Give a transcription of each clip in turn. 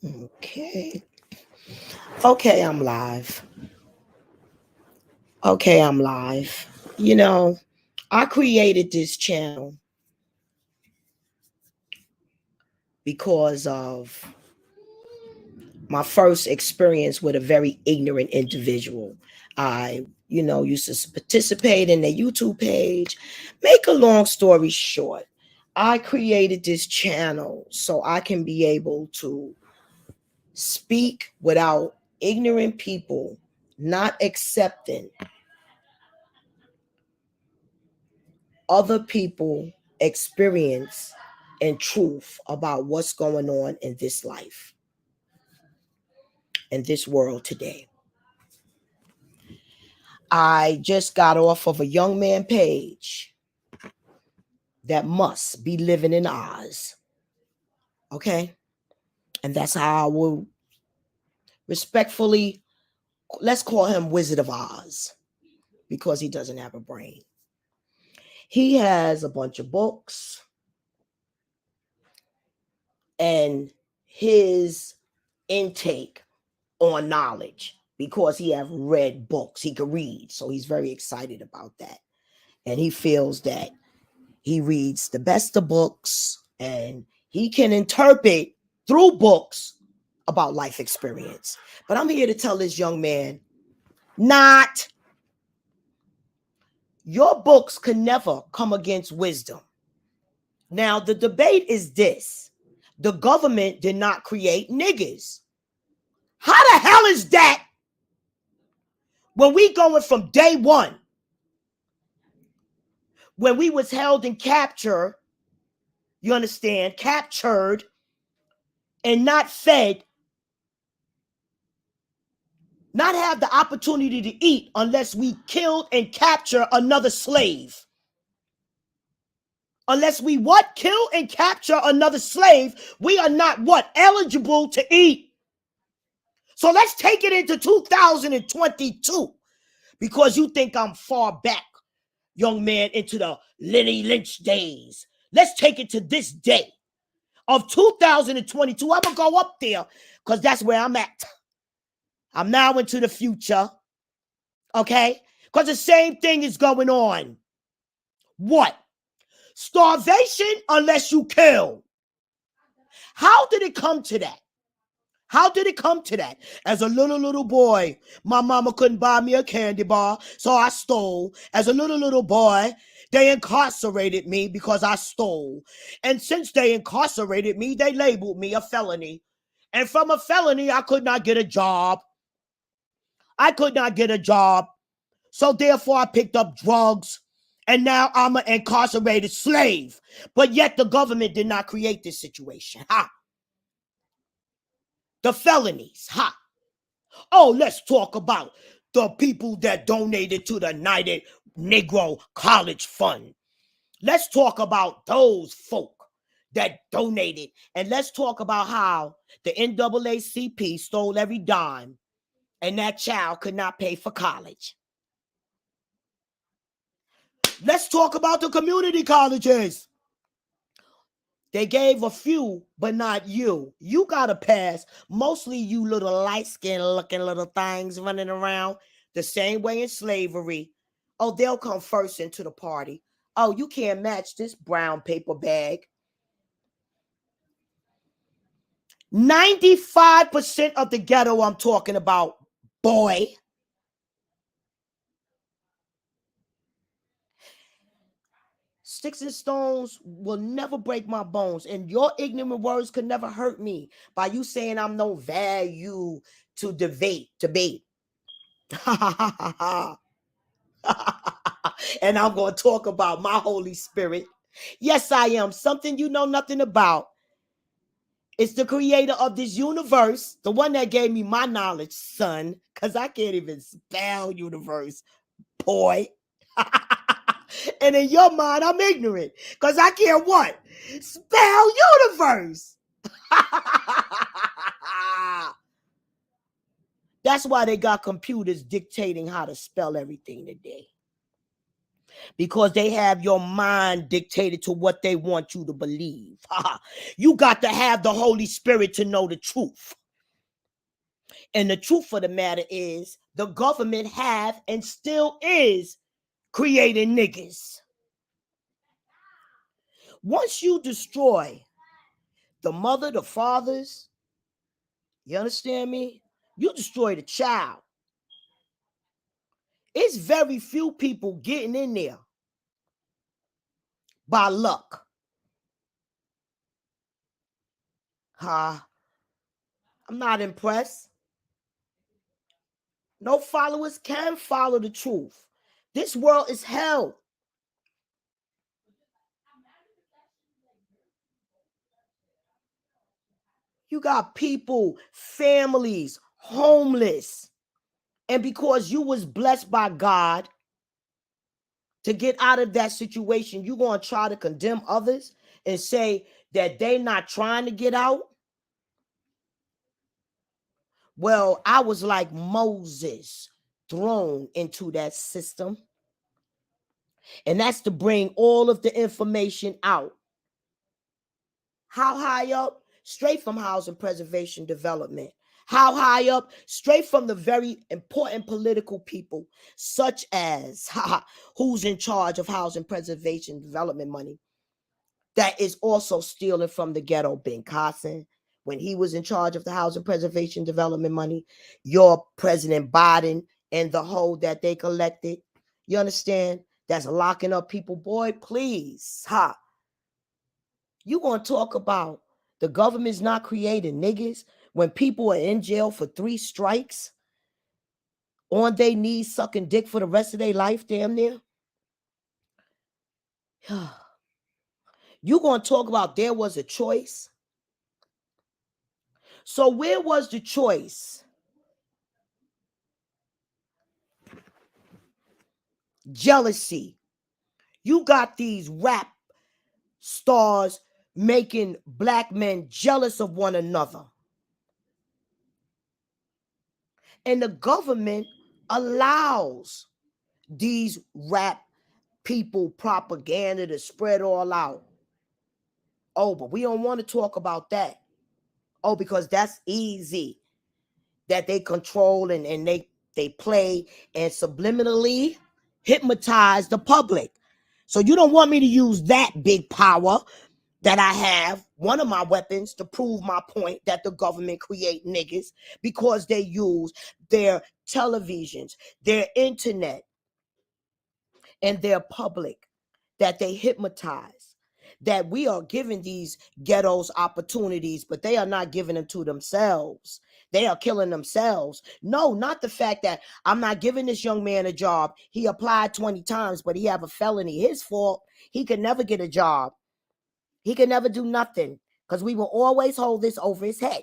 Okay. Okay, I'm live. Okay, I'm live. You know, I created this channel because of my first experience with a very ignorant individual. I used to participate in their YouTube page. Make a long story short, I created this channel so I can be able to speak without ignorant people not accepting other people experience and truth about what's going on in this life in this world today. I just got off of a young man page that must be living in Oz. Okay? And that's how I will respectfully, let's call him Wizard of Oz because he doesn't have a brain. He has a bunch of books, and his intake on knowledge, because he have read books, he could read, so he's very excited about that, and he feels that he reads the best of books and he can interpret through books about life experience. But I'm here to tell this young man, not your books can never come against wisdom. Now the debate is this: the government did not create niggers. How the hell is that when we going from day one, when we was held in capture, you understand, captured and not fed, not have the opportunity to eat unless we killed and capture another slave. Unless we what? Kill and capture another slave, we are not what? Eligible to eat. So let's take it into 2022, because you think I'm far back, young man, into the Lenny Lynch days. Let's take it to this day of 2022. I'm going to go up there because that's where I'm at. I'm now into the future, okay? Because the same thing is going on. What? Starvation unless you kill. How did it come to that? How did it come to that? As a little boy, my mama couldn't buy me a candy bar, so I stole. As a little boy, they incarcerated me because I stole. And since they incarcerated me, they labeled me a felony. And from a felony, I could not get a job. So therefore, I picked up drugs. And now I'm an incarcerated slave. But yet the government did not create this situation. Ha! The felonies. Ha! Oh, let's talk about the people that donated to the United Negro College Fund. Let's talk about those folk that donated. And let's talk about how the NAACP stole every dime and that child could not pay for college. Let's talk about the community colleges. They gave a few, but not you. You got to pass. Mostly you little light-skinned looking little things running around the same way in slavery. Oh, they'll come first into the party. Oh, you can't match this brown paper bag. 95% of the ghetto I'm talking about, boy. Sticks and stones will never break my bones, and your ignorant words could never hurt me by you saying I'm no value to debate. And I'm going to talk about my Holy Spirit. Yes, I am. Something you know nothing about. It's the creator of this universe, the one that gave me my knowledge, son, because I can't even spell universe, boy. And in your mind, I'm ignorant because I can't what? Spell universe. That's why they got computers dictating how to spell everything today. because they have your mind dictated to what they want you to believe. You got to have the Holy Spirit to know the truth. And the truth of the matter is, the government have and still is creating niggas. Once you destroy the mother, the fathers, you understand me? You destroy the child. It's very few people getting in there by luck. I'm not impressed. No followers can follow the truth. This world is hell. You got people, families, homeless. And because you was blessed by God to get out of that situation, you're going to try to condemn others and say that they not trying to get out? Well, I was like Moses, thrown into that system. And that's to bring all of the information out. How high up? Straight from Housing Preservation Development. How high up? Straight from the very important political people, such as who's in charge of Housing Preservation Development money, that is also stealing from the ghetto. Ben Carson, when he was in charge of the Housing Preservation Development money, your President Biden and the whole that they collected, you understand? That's locking up people. Boy, please, you want to talk about the government's not creating niggas when people are in jail for 3 strikes, on their knees sucking dick for the rest of their life, damn near? You going to talk about there was a choice? So where was the choice? Jealousy. You got these rap stars making black men jealous of one another. And the government allows these rap people propaganda to spread all out. Oh, but we don't want to talk about that. Oh, because that's easy. That they control and they play and subliminally hypnotize the public. So you don't want me to use that big power that I have, one of my weapons, to prove my point that the government create niggas, because they use their televisions, their internet, and their public, that they hypnotize, that we are giving these ghettos opportunities, but they are not giving them to themselves. They are killing themselves. No, not the fact that I'm not giving this young man a job. He applied 20 times, but he have a felony. His fault. He could never get a job. He could never do nothing, because we will always hold this over his head.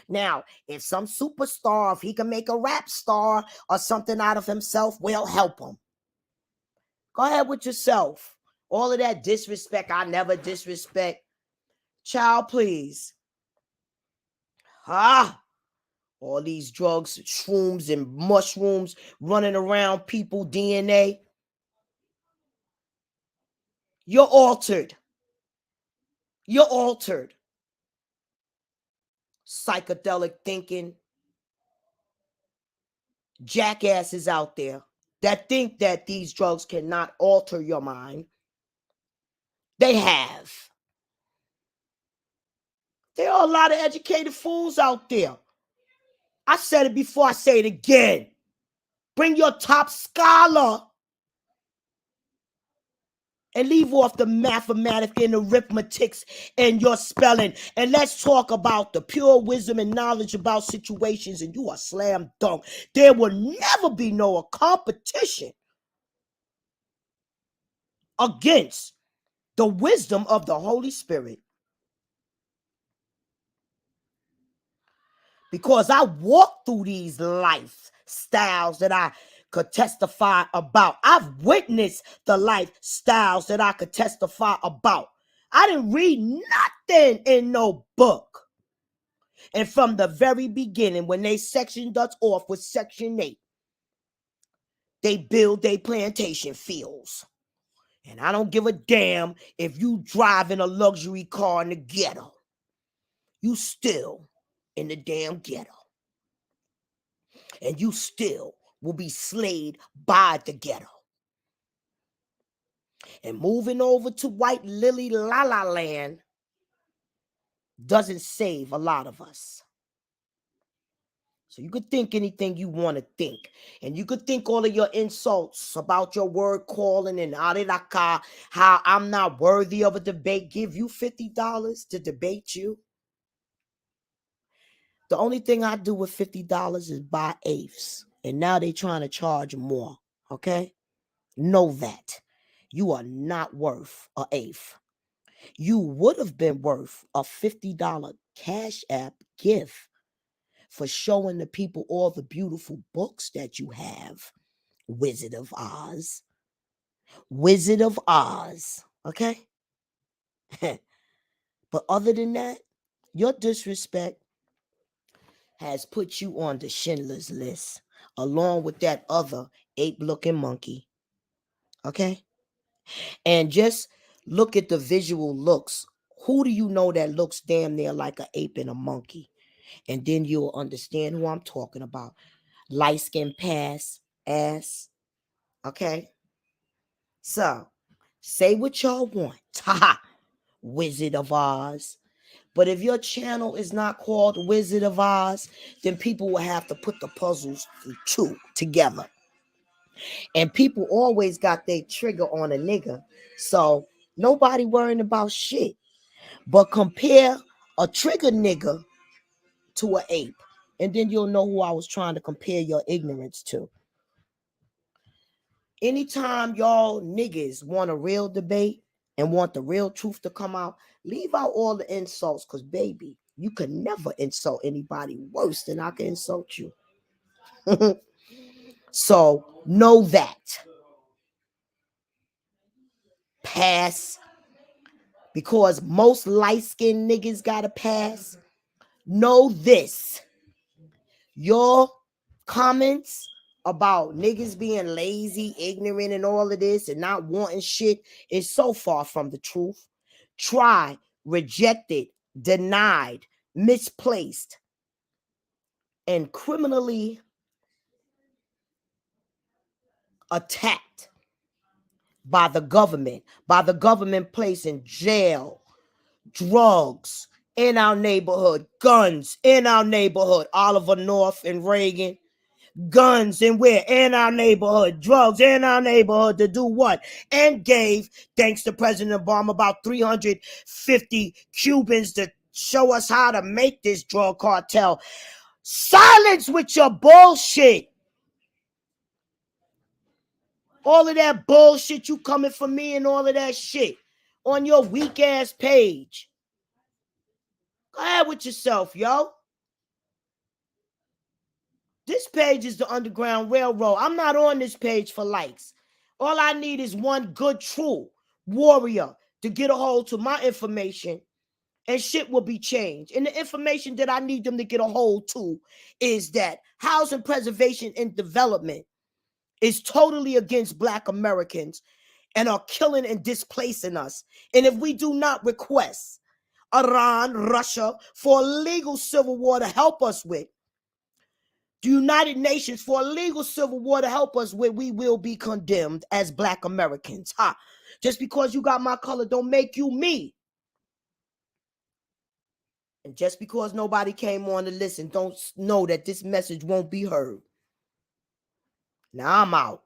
Now, if some superstar, if he can make a rap star or something out of himself, we'll help him. Go ahead with yourself. All of that disrespect, I never disrespect. Child, please. All these drugs, shrooms and mushrooms running around people, DNA. You're altered. You're altered. Psychedelic thinking. Jackasses out there that think that these drugs cannot alter your mind. They have. There are a lot of educated fools out there. I said it before, I say it again. Bring your top scholar and leave off the mathematics and arithmetics and your spelling. And let's talk about the pure wisdom and knowledge about situations, and you are slam dunk. There will never be no competition against the wisdom of the Holy Spirit. Because I walk through these lifestyles that I could testify about. I've witnessed the lifestyles that I could testify about. I didn't read nothing in no book. And from the very beginning, when they sectioned us off with Section 8, They build their plantation fields. And I don't give a damn if you drive in a luxury car in the ghetto. You still in the damn ghetto. And you still will be slayed by the ghetto. And moving over to White Lily La La Land doesn't save a lot of us. So you could think anything you want to think. And you could think all of your insults about your word calling and ariraka, how I'm not worthy of a debate, give you $50 to debate you. The only thing I do with $50 is buy eighths. And now they trying to charge more. Okay? Know that. You are not worth an eighth. You would have been worth a $50 Cash App gift for showing the people all the beautiful books that you have. Wizard of Oz. Wizard of Oz. Okay? But other than that, your disrespect has put you on the Schindler's List, along with that other ape-looking monkey. Okay? And just look at the visual looks. Who do you know that looks damn near like an ape and a monkey? And then you'll understand who I'm talking about. Light skin ass. Okay? So, say what y'all want. Ha! Wizard of Oz. But if your channel is not called Wizard of Oz, then people will have to put the puzzles two together. And people always got their trigger on a nigga. So nobody worrying about shit. But compare a trigger nigga to an ape. And then you'll know who I was trying to compare your ignorance to. Anytime y'all niggas want a real debate and want the real truth to come out, leave out all the insults, because baby, you can never insult anybody worse than I can insult you. So know that. Pass. Because most light-skinned niggas got to pass. Know this. Your comments about niggas being lazy, ignorant, and all of this and not wanting shit is so far from the truth. Tried, rejected, denied, misplaced, and criminally attacked by the government placed in jail, drugs in our neighborhood, guns in our neighborhood, Oliver North and Reagan. Guns and where? In our neighborhood. Drugs in our neighborhood to do what? And gave, thanks to President Obama, about 350 Cubans to show us how to make this drug cartel. Silence with your bullshit. All of that bullshit you coming for me and all of that shit on your weak ass page. Go ahead with yourself, yo. This page is the Underground Railroad. I'm not on this page for likes. All I need is one good, true warrior to get a hold to my information, and shit will be changed. And the information that I need them to get a hold to is that housing preservation and development is totally against Black Americans and are killing and displacing us. And if we do not request Iran, Russia for a legal civil war to help us with, the United Nations for a legal civil war to help us with, we will be condemned as Black Americans. Ha! Just because you got my color don't make you me. And just because nobody came on to listen, don't know that this message won't be heard. Now I'm out.